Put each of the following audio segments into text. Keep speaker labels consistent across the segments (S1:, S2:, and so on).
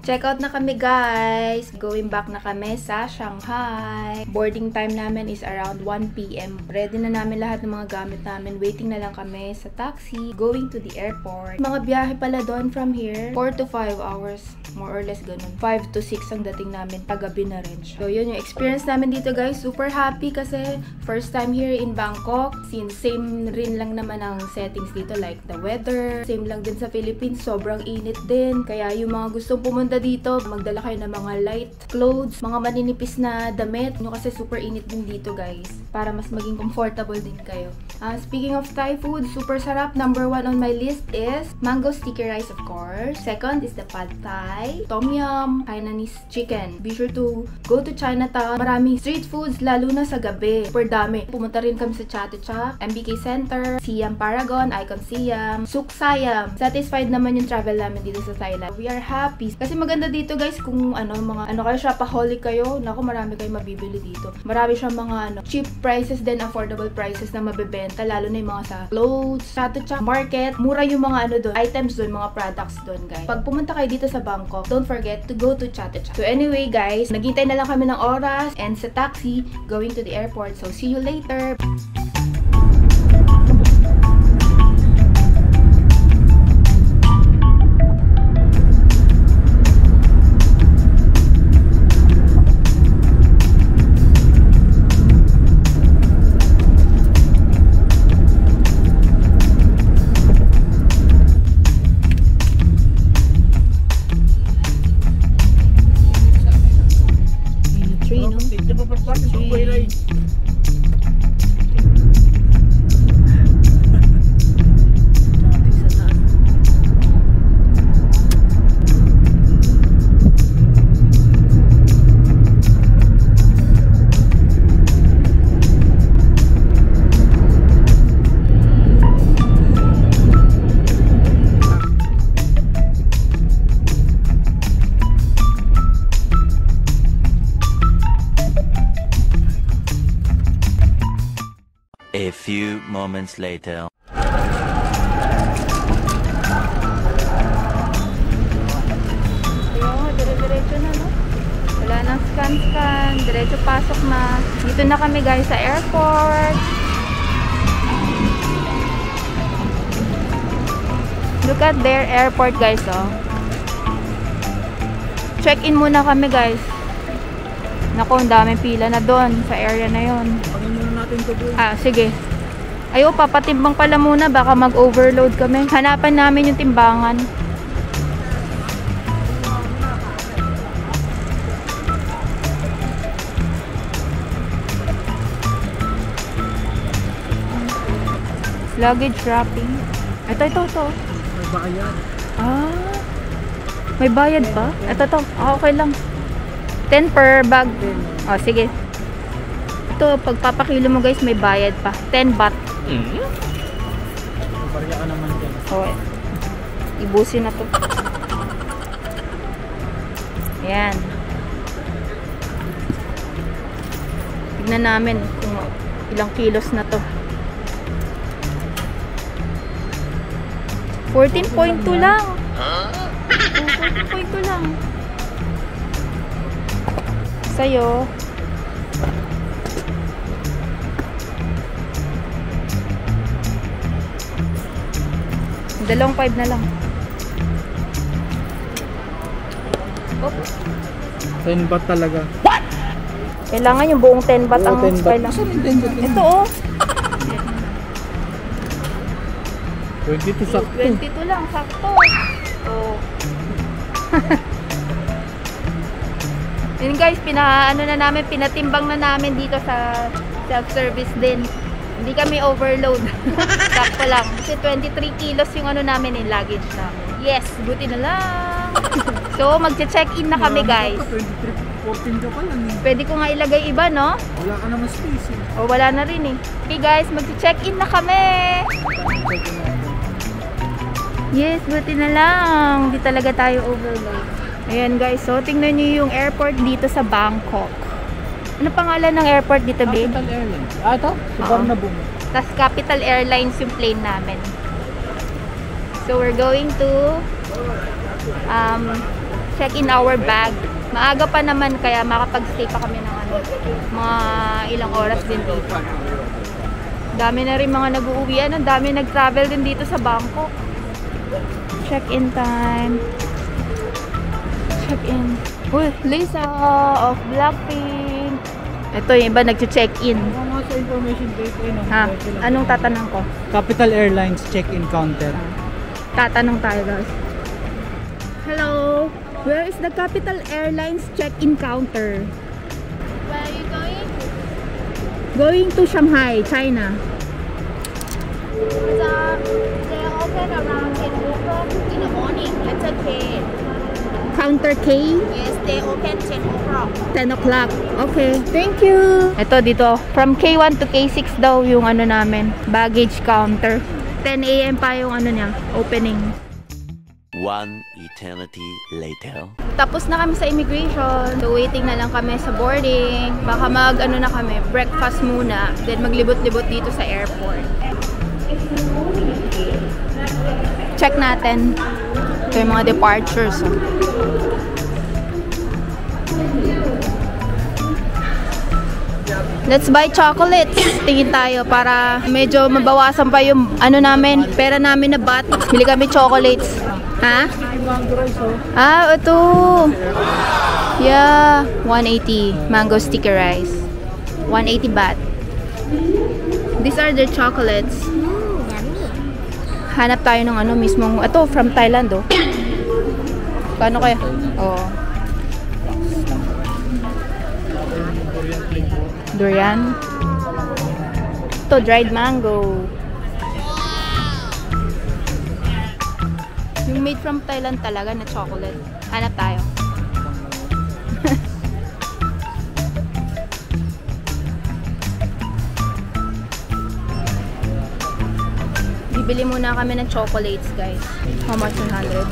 S1: Check out na kami guys. Going back na kami sa Shanghai. Boarding time namin is around 1 PM. Ready na namin lahat ng mga gamit namin. Waiting na lang kami sa taxi. Going to the airport. Mga biyahe pala doon from here. 4 to 5 hours. More or less ganun. 5 to 6 ang dating namin. Pagabi na rin siya. So yun yung experience namin dito guys. Super happy kasi first time here in Bangkok. Since same rin lang naman ang settings dito. Like the weather. Same lang din sa Philippines. Sobrang init din. Kaya yung mga gustong pumunta dito, magdala kayo ng mga light clothes, mga maninipis na damit, kasi super init din dito guys, para mas maging comfortable din kayo. Speaking of Thai food, super sarap. Number 1 on my list is mango sticky rice of course. Second is the pad thai, tom yum, Hainanese chicken. Be sure to go to Chinatown. Maraming street foods, lalo na sa gabi. Super dami. Pumunta rin kami sa Chatuchak, MBK Center, Siam Paragon, Icon Siam, Suk Siam. Satisfied naman yung travel namin dito sa Thailand. We are happy. Kasi maganda dito guys kung kayo shopaholic kayo, naku marami kayong mabibili dito. Marami siyang mga cheap prices din, affordable prices na mabebenta, lalo na yung mga sa clothes, Chatuchak market. Mura yung mga doon, items doon, mga products doon guys. Pag pumunta kayo dito sa Bangkok, don't forget to go to Chatuchak. So anyway guys, naghintay na lang kami ng oras and sa taxi going to the airport. So see you later.
S2: A few moments later.
S1: Dire-diretso na, no? Wala nang scan. Diretso pasok na. Dito na kami guys sa airport. Look at their airport guys, oh. Check-in muna kami guys. Naku, ang daming pila na doon sa area na yon. Sige. Ayo, papatimbang pala muna, baka mag-overload kami. Hanapan namin yung timbangan. Luggage wrapping. Ito.
S3: May bayad.
S1: May bayad ba? Ito. Okay lang. 10 per bag. Sige. Ito, pagpapakilo mo guys, may bayad pa. 10 baht.
S3: Barya ka naman dyan.
S1: Ibusin na to. Ayan. Tignan namin kung ilang kilos na to. 14.2 lang. 14.2 lang. Sa'yo. 2.5 na lang.
S3: 10 baht talaga.
S1: What? Kailangan yung buong 10 baht ang kailangan. Ito
S3: 22 sakto.
S1: 22 lang, sakto. Yun guys, pinatimbang na namin dito sa self-service din. Hindi kami overload. Sakto lang. Kasi 23 kilos yung namin, yung luggage namin. Yes, buti na lang. So, magche-check-in na kami guys.
S3: 14 ka pa lang eh.
S1: Pwede ko nga ilagay iba, no?
S3: Wala ka naman space eh.
S1: Wala na rin eh. Okay guys, magche-check-in na kami. Yes, buti na lang. Hindi talaga tayo overload. Ayan guys, so tingnan nyo yung airport dito sa Bangkok. Ano pangalan ng airport dito, babe?
S3: Capital Airlines. Ito? Suvarnabhumi.
S1: Tas Capital Airlines yung plane namin. So we're going to check in our bag. Maaga pa naman kaya makapag-stay pa kami ng ano, mga ilang oras din dito. Dami na rin mga nag-uuwian. Ang dami nag-travel din dito sa Bangkok. Check-in time. Check-in. Uy, Lisa of Blackpink. Ito yung iba nag-check-in.
S3: Mga sa information date
S1: Ha? Anong tatanong ko?
S3: Capital Airlines check-in counter.
S1: Tatanong tayo guys. Hello! Where is the Capital Airlines check-in counter?
S4: Where are you going?
S1: Going to Shanghai, China.
S4: They open around 10 o'clock in the morning. It's okay.
S1: Counter K?
S4: Yes, they open 10 o'clock.
S1: 10 o'clock. Okay. Thank you. Ito dito. From K1 to K6 daw yung ano namin. Baggage counter. 10 a.m. pa yung ano niya. Opening.
S2: One eternity later.
S1: Tapos na kami sa immigration. So, waiting na lang kami sa boarding. Baka ano na kami, breakfast muna. Then, maglibot-libot dito sa airport. Check natin. Ito yung mga departures. Let's buy chocolates. Tingin tayo para medyo mabawasan pa yung ano namin, pera namin na baht. Bili kami chocolates. Ha? Ah, ito. Yeah, 180 mango sticky rice. 180 baht. These are the chocolates. Hanap tayo ng ano mismong, ito from Thailand oh. Paano kaya? Oh. Durian. Ito, dried mango. Yung made from Thailand talaga na chocolate. Hanap tayo. Bibili muna kami ng chocolates, guys. How much? 100?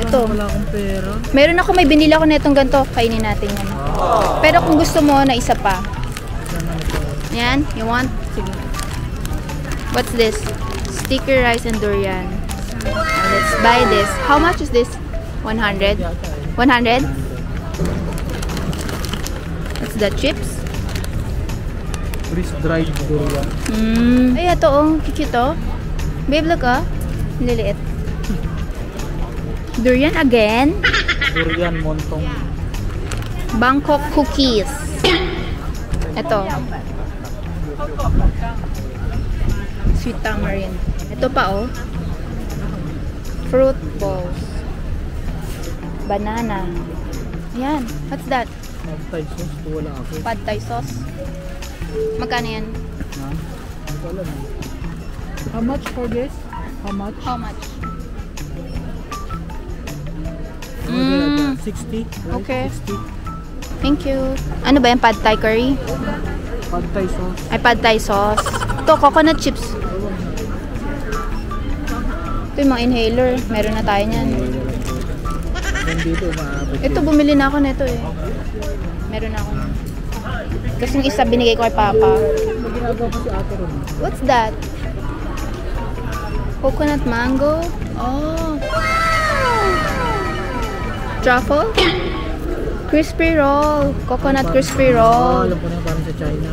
S1: Ito.
S3: Wala akong pera.
S1: Meron ako, may binili ako na itong ganito. Kainin natin yan. Pero kung gusto mo na isa pa. Yan? You want? Sige. What's this? Sticky rice and durian. Let's buy this. How much is this? 100? 100? What's the chips?
S3: Freeze-dried durian.
S1: Ay, ito oh. Cute oh. Babe, look oh. Liliit. Durian again.
S3: Durian montong.
S1: Bangkok cookies. Ito. Sweet tamarind. Ito pa oh. Fruit balls. Banana. Ayan. What's that?
S3: Thai sauce. Wala ako.
S1: Pad Thai sauce. Magkano yan?
S3: Ha? Wala na. How much for this? How much?
S1: How much?
S3: 60. Right?
S1: Okay.
S3: 60.
S1: Thank you. Ano ba yan? Pad Thai curry?
S3: Pad Thai sauce.
S1: Ay, Pad Thai sauce. Ito, coconut chips. Ito yung mga inhaler. Meron na tayo niyan.
S3: Dito umaabot.
S1: Ito, bumili na ako nito eh. Meron na ako. Tapos yung isa binigay ko kay Papa.
S3: Ginagawa ko si ate ron.
S1: What's that? Coconut mango? Oh. Truffle? Crispy roll. Coconut crispy roll.
S3: Alam ko na parang sa China.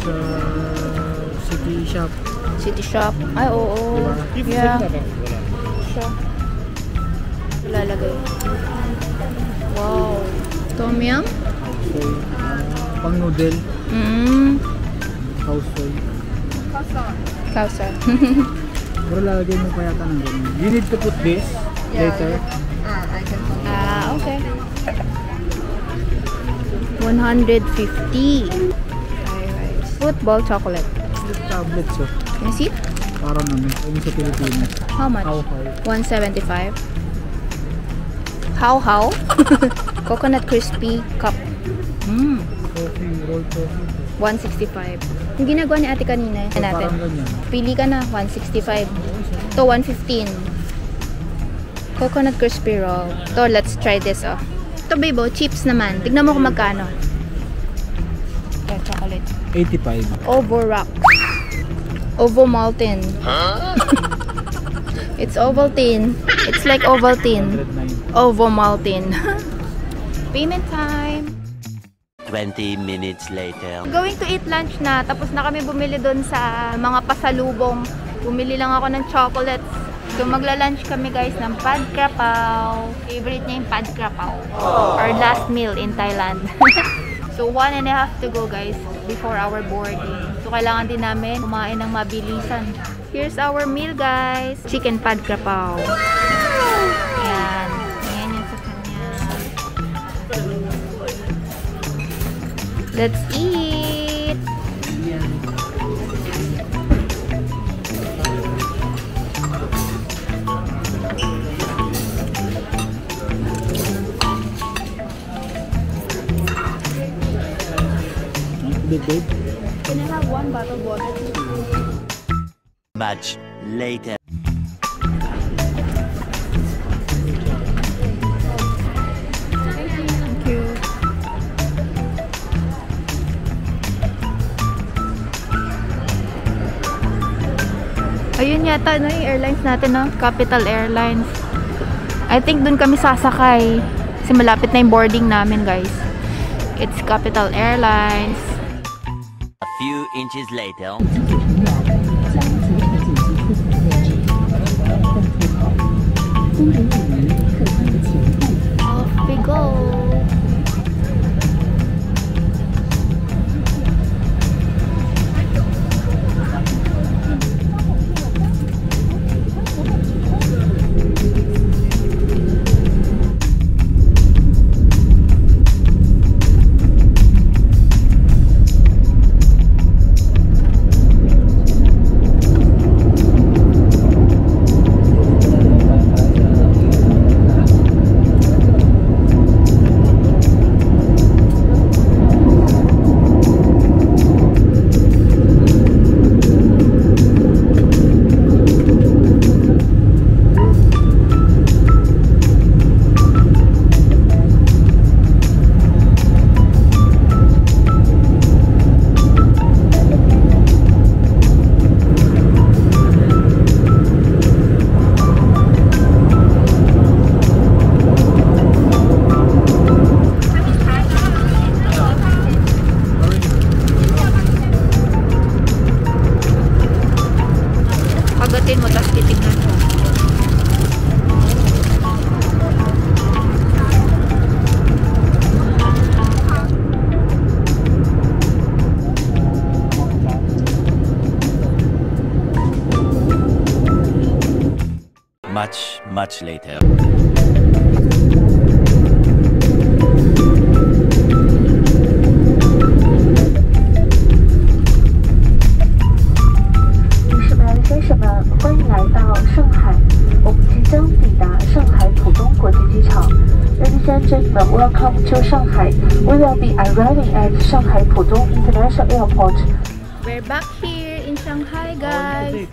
S3: Sa city shop.
S1: City shop. Ay, oo. Yeah. Siya. Lalagay. Wow. Tom yum?
S3: Soy. Pang noodle. Cow soy.
S1: Kausa.
S3: Pero lalagay mo pa yata ng ganyan. You need to put this later.
S1: Ah, okay. 150. Football chocolate.
S3: Tablets oh.
S1: Can you see?
S3: Parang namin. Ayun sa Pilipinas.
S1: How much?
S3: How?
S1: 175. How? Coconut crispy cup.
S3: Coffee, roll coffee.
S1: 165. Yung ginagawa ni ate kanina.
S3: So,
S1: Natin.
S3: parang ganyan.
S1: Pili ka na. 165. Ito, 115. Coconut crispy roll. Ito, let's try this, oh. Ito, babe, oh, chips naman. Tignan mo kung magkano. Ito, chocolate.
S3: 85.
S1: Ovo rock. Ovo Maltin. It's Ovaltine. It's like Ovaltine.
S3: 109.
S1: Ovomaltine. Payment time.
S2: 20 minutes later.
S1: Going to eat lunch na. Tapos na kami bumili dun sa mga pasalubong. Bumili lang ako ng chocolates. So magla-lunch kami guys ng pad krapao. Favorite niya yung pad krapao. Our last meal in Thailand. So 1.5 to go guys before our boarding. So kailangan din namin kumain ng mabilisan. Here's our meal guys. Chicken pad krapao. Yan. Yan yung sa kanya. Let's eat!
S3: Big babe.
S1: Can I have one bottle of water?
S2: Much later.
S1: Thank you. Ayun yata no, yung airlines natin, no? Capital Airlines. I think dun kami sasakay. Kasi malapit na yung boarding namin, guys. It's Capital Airlines.
S2: A few inches later.
S1: Off we go. Pagatin mo, tapos titignan mo.
S2: Much later.
S5: Ladies and gentlemen, welcome to Shanghai. We will be arriving at Shanghai Pudong International Airport.
S1: We're back here in Shanghai, guys.